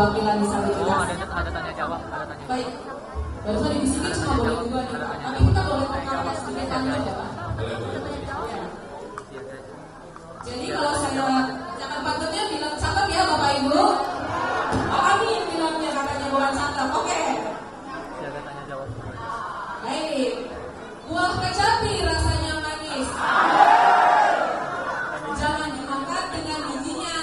perwakilan disabilitas. Ada tanya jawab. Baik, barusan dibisikin cuma boleh 2 nih. Tapi kita boleh tanya sedikit tanya ya Pak. Jadi kalau saya jangan patutnya bilang cakep ya Bapak Ibu. Oh amin bilangnya katanya bukan cakep. Oke. Baik. Buah kecapi rasanya manis. Jangan dimakan dengan giginya.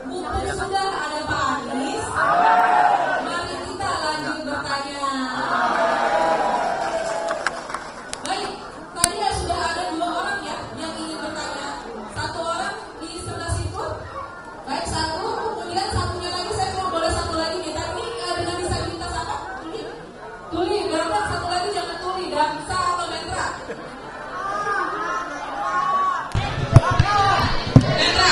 Mumpung sudah ada Pak Anies, mari kita lanjut bertanya. Baik, tadi ya sudah ada 2 orang ya yang ingin bertanya. 1 orang di sebelah situ. Baik, 1. Kemudian satunya lagi saya cuma boleh 1 lagi nih. Tapi dengan disabilitas apa? Tuli, berapa? 1 lagi jangan tuli. Dansa atau netra? Netra.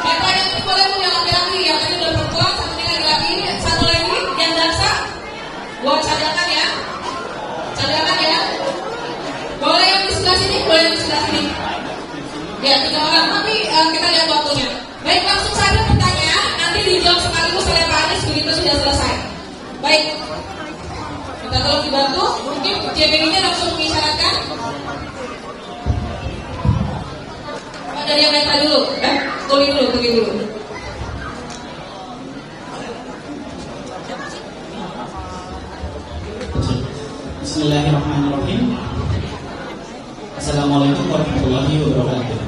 Netra yang ini boleh tuh yang laki-laki. Yang tadi udah perempuan, satunya laki-laki. 1 lagi yang dansa. Buat cadangan ya. Cadangan ya. Boleh yang di sebelah sini, boleh yang di sebelah sini. Ya, 3 orang. Tapi kita lihat waktunya. Baik, langsung saja pertanyaan. Nanti dijawab sekaligus oleh Pak Anies begitu sudah selesai. Baik. Kita tolong dibantu. Mungkin JPD-nya langsung mengisyaratkan. Dari yang netra dulu. Tuli dulu. Bismillahirrahmanirrahim. Assalamualaikum warahmatullahi wabarakatuh.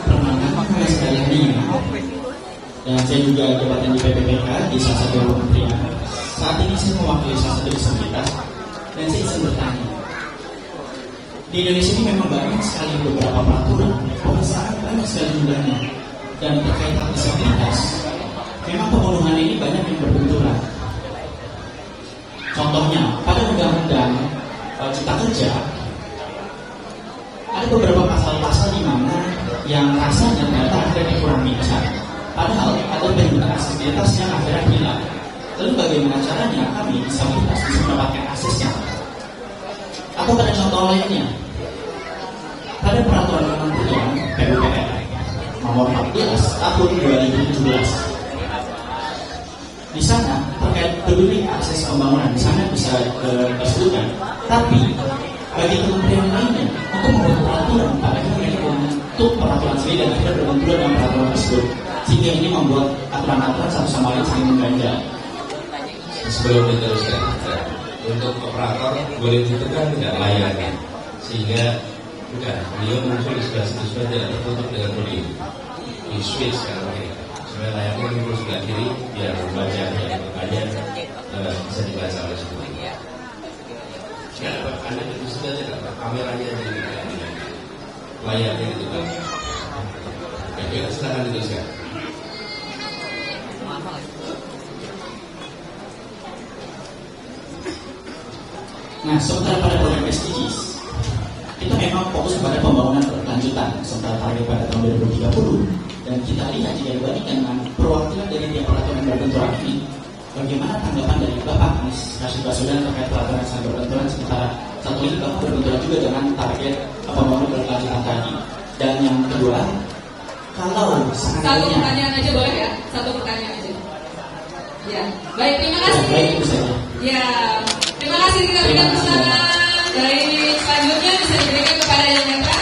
Perkenalkan saya Dini. Dan saya juga jabatan di PPPK di salah satu kementerian. Saat ini saya mewakili salah satu disabilitas dan saya ingin bertanya. Di Indonesia ini memang banyak sekali beberapa peraturan, sangat banyak sekali jumlahnya. Dan terkait hak disabilitas, memang pembunuhan ini banyak yang berbenturan. Contohnya, pada undang-undang Cipta Kerja, ada beberapa pasal-pasal di mana yang rasanya ternyata akhirnya kurang bijak. Padahal ada bentuk aksesibilitas yang akhirnya hilang. Lalu bagaimana caranya kami disabilitas bisa mendapatkan aksesnya? Atau pada contoh lainnya, pada peraturan kementerian PUPR nomor 14 tahun 2017, di sana terkait peduli akses pembangunan, di sana bisa disebutkan. Tapi bagi kementerian lainnya untuk membuat peraturan, padahal mereka untuk peraturan sendiri dan akhirnya berbenturan dengan peraturan tersebut, sehingga ini membuat aturan-aturan satu sama lain saling mengganjal. Sebelum diteruskan, untuk operator boleh ditekan tidak layarnya, sehingga bukan beliau muncul di sebelah situ supaya tidak tertutup dengan bodi di switch sekarang ini, supaya layarnya muncul sebelah kiri biar wajahnya bisa dibaca oleh semua. Ya, Anda itu sudah tidak kameranya di layarnya itu kan. Oke, silakan diteruskan. Nah, sementara pada program SDGs, kita memang fokus pada pembangunan berkelanjutan sementara target pada tahun 2030. Dan kita lihat jika dibandingkan dengan perwakilan dari tiap peraturan yang berbenturan ini, bagaimana tanggapan dari Bapak Anies Rashid Baswedan terkait peraturan yang sangat berbenturan, sementara satu ini Bapak berbenturan juga dengan target pembangunan berkelanjutan tadi. Dan yang kedua, kalau satu pertanyaan aja boleh ya? Satu pertanyaan aja. Ya, baik, terima kasih. Ya, baik, itu saja. Ya, terima kasih kita berikan pesanan. Dari selanjutnya bisa diberikan kepada yang netra.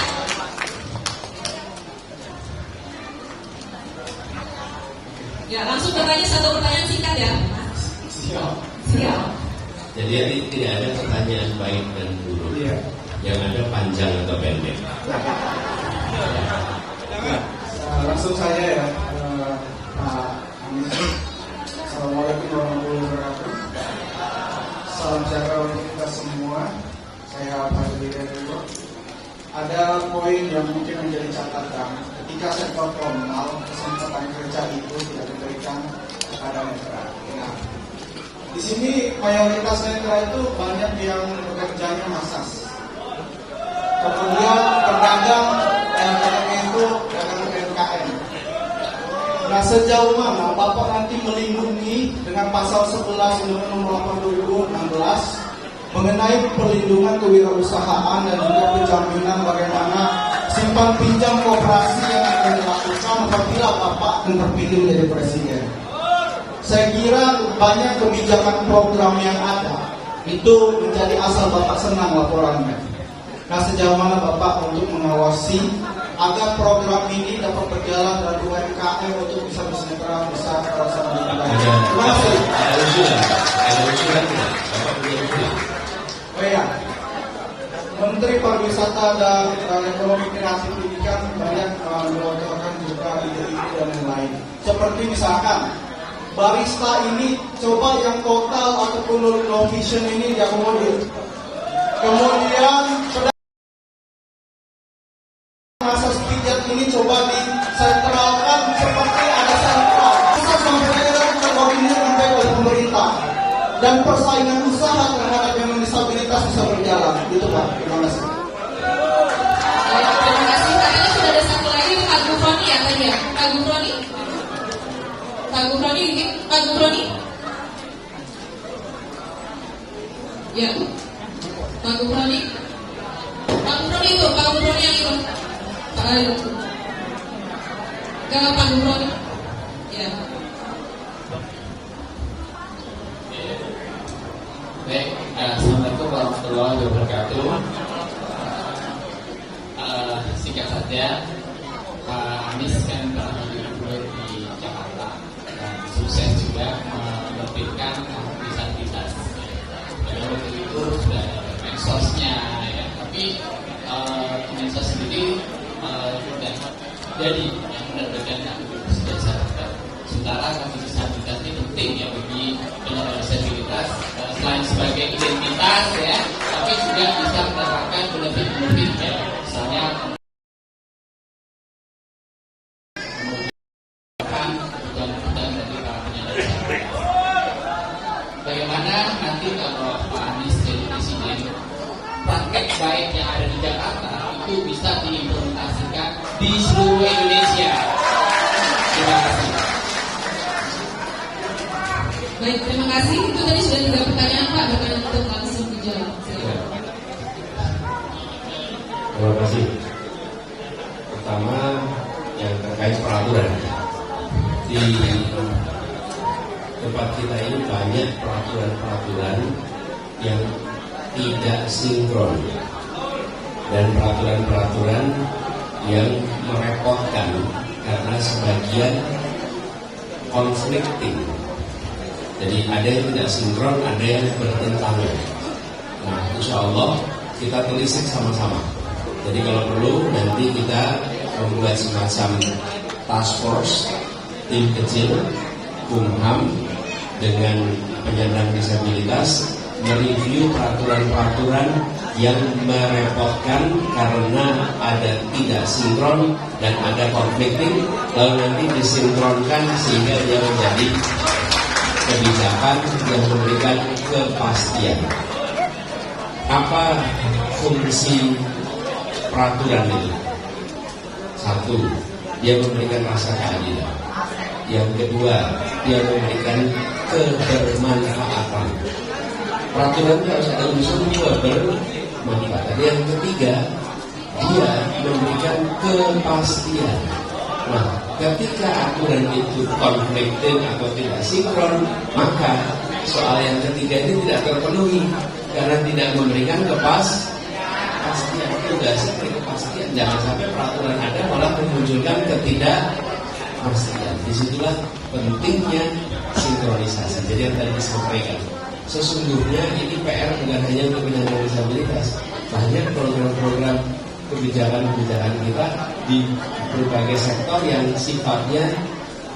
Ya, langsung bertanya satu pertanyaan singkat ya. Siap. Jadi tidak ada pertanyaan baik dan buruk. Yang ada panjang atau pendek. Langsung saja ya, Pak Anies. Assalamualaikum warahmatullahi wabarakatuh. Salam sejahtera untuk kita semua. Saya Pak Diri. Ada poin yang mungkin menjadi catatan. Ketika sektor formal kesempatan kerja itu tidak diberikan kepada netra. Nah, di sini mayoritas netra itu banyak yang bekerjanya massas. Kemudian pedagang itu dagang UMKM. Nah, sejauh mana Bapak nanti melindungi dengan pasal 11 Undang-Undang Nomor 8 2016 mengenai perlindungan kewirausahaan dan juga penjaminan bagaimana simpan pinjam koperasi yang akan dilakukan apabila Bapak akan terpilih menjadi presiden. Saya kira banyak kebijakan program yang ada itu menjadi asal Bapak senang laporannya. Nah, sejauh mana Bapak untuk mengawasi agar program ini dapat berjalan dan UMKM untuk bisa bersejahtera besar kawasan wilayah. Terima kasih. Ada usulan tidak? Bapak punya usulan? Oh ya, Menteri Pariwisata dan Ekonomi Kreatif ini kan banyak melontarkan juga ide-ide dan lain-lain. Seperti misalkan barista ini coba yang total ataupun low vision ini diakomodir. Kemudian masa pijat ini coba disentralkan seperti ada sentral. Pusat sampai daerah terkoordinir sampai oleh pemerintah. Dan persaingan usaha terhadap yang disabilitas bisa berjalan. Itu Pak. Terima kasih. Terima kasih. Kayaknya sudah ada satu lagi Pak Gufroni ya tadi ya. Pak Gufroni. Pak Gufroni. Pak Gufroni. Ya. Pak Gufroni. Pak Gufroni itu. Pak Gufroni yang itu. Pak Ayu. Enggak Pak Gufroni. Ya. Baik, Assalamualaikum warahmatullahi wabarakatuh. Singkat saja, Pak Anies kan pernah menjadi gubernur di Jakarta dan sukses juga menerbitkan disabilitas. Dan waktu itu sudah ada mensosnya, ya. Tapi mensos sendiri tidak jadi yang menerbitkan disabilitas. Sementara disabilitas ini penting ya bagi penyandang disabilitas. Selain sebagai identitas ya, tapi juga bisa menerapkan benefit-benefit ya, misalnya kebutuhan dari para penyandang disabilitas. Bagaimana nanti kalau Pak Anies jadi presiden, praktek baik yang ada di Jakarta itu bisa diimplementasikan di seluruh Indonesia. Terima kasih. Baik, terima kasih. Itu tadi sudah 3 pertanyaan Pak, berkenan untuk langsung dijawab. Terima kasih. Pertama yang terkait peraturan. Di tempat kita ini banyak peraturan-peraturan yang tidak sinkron dan peraturan-peraturan yang merepotkan karena sebagian konflikting. Jadi ada yang tidak sinkron, ada yang bertentangan. Nah, insya Allah kita telisik sama-sama. Jadi kalau perlu nanti kita membuat semacam task force, tim kecil, Kumham dengan penyandang disabilitas mereview peraturan-peraturan yang merepotkan karena ada tidak sinkron dan ada conflicting, lalu nanti disinkronkan sehingga dia menjadi kebijakan yang memberikan kepastian. Apa fungsi peraturan itu? Satu, dia memberikan rasa keadilan. Yang kedua, dia memberikan kebermanfaatan. Peraturan itu harus ada unsur kebermanfaatan. Yang ketiga, dia memberikan kepastian. Nah, ketika aturan itu konflikting atau tidak sinkron, maka soal yang ketiga ini tidak terpenuhi karena tidak memberikan kepastian. Tugasnya kepastian. Jangan sampai peraturan ada malah memunculkan ketidakpastian. Disitulah pentingnya sinkronisasi. Jadi yang tadi disampaikan, sesungguhnya ini PR bukan hanya untuk penyandang disabilitas. Banyak program-program kebijakan-kebijakan kita di berbagai sektor yang sifatnya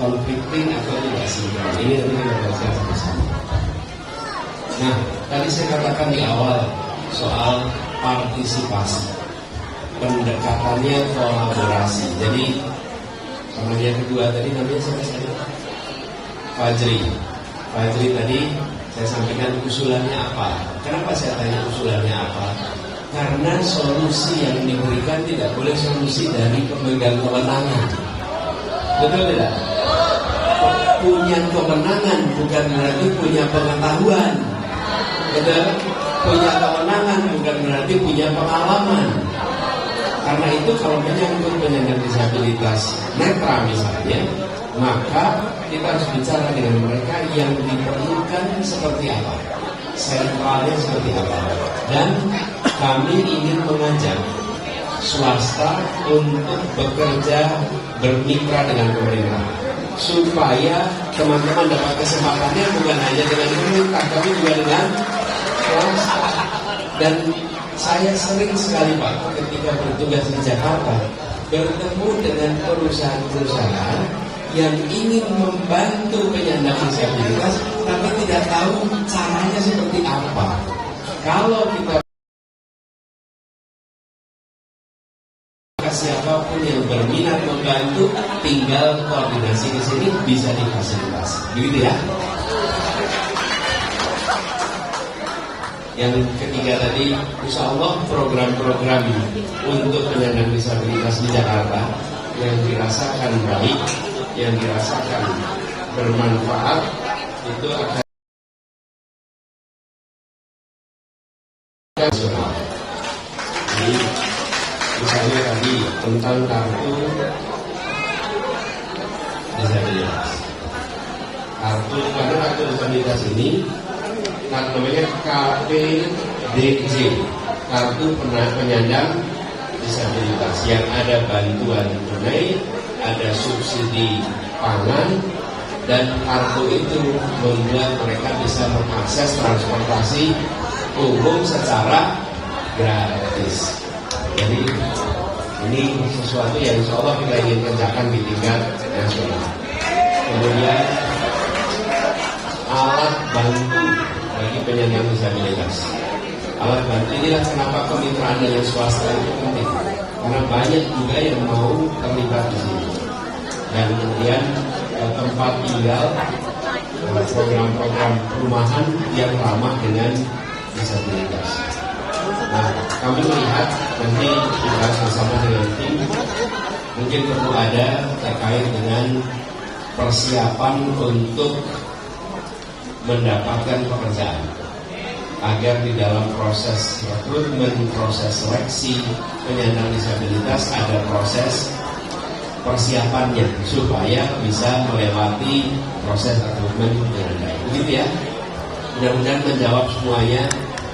conflicting atau tidak sinkron. Ini nanti kita bahas bersama. Nah, tadi saya katakan di awal soal partisipasi, pendekatannya kolaborasi. Jadi namanya kedua tadi namanya siapa? Fajri tadi saya sampaikan usulannya apa. Kenapa saya tanya usulannya apa? Karena solusi yang diberikan tidak boleh solusi dari pemegang kewenangan. Betul tidak? Punya kewenangan bukan berarti punya pengetahuan. Betul? Punya kewenangan bukan berarti punya pengalaman. Karena itu kalau menyangkut penyandang disabilitas netra misalnya, maka kita harus bicara dengan mereka yang diperlukan seperti apa, sentralnya seperti apa. Dan kami ingin mengajak swasta untuk bekerja bermitra dengan pemerintah, supaya teman-teman dapat kesempatannya bukan hanya dengan pemerintah, tapi juga dengan swasta. Dan saya sering sekali Pak, ketika bertugas di Jakarta, bertemu dengan perusahaan-perusahaan yang ingin membantu penyandang disabilitas, tapi tidak tahu caranya seperti apa. Kalau kita siapapun yang berminat membantu, tinggal koordinasi ke sini, bisa difasilitasi. Begitu ya. Yang ketiga tadi, insya Allah program-program untuk penyandang disabilitas di Jakarta yang dirasakan baik, yang dirasakan bermanfaat, itu akan nasional. Jadi misalnya tadi tentang kartu disabilitas. Karena kartu disabilitas ini namanya KPDJ, kartu penyandang disabilitas, yang ada bantuan tunai, ada subsidi pangan, dan kartu itu membuat mereka bisa mengakses transportasi umum secara gratis. Jadi ini sesuatu yang insya Allah kita ingin kerjakan di tingkat nasional. Kemudian alat bantu bagi penyandang disabilitas. Alat bantu inilah kenapa kemitraan dengan swasta itu penting, karena banyak juga yang mau terlibat di sini. Dan kemudian tempat tinggal, program-program perumahan yang ramah dengan disabilitas. Nah, kami melihat nanti kita bersama dengan tim, mungkin perlu ada terkait dengan persiapan untuk mendapatkan pekerjaan, agar di dalam proses rekrutmen, proses seleksi penyandang disabilitas ada proses persiapannya supaya bisa melewati proses rekrutmen dengan baik. Begitu ya. Mudah-mudahan menjawab semuanya.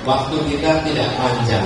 Waktu kita tidak panjang,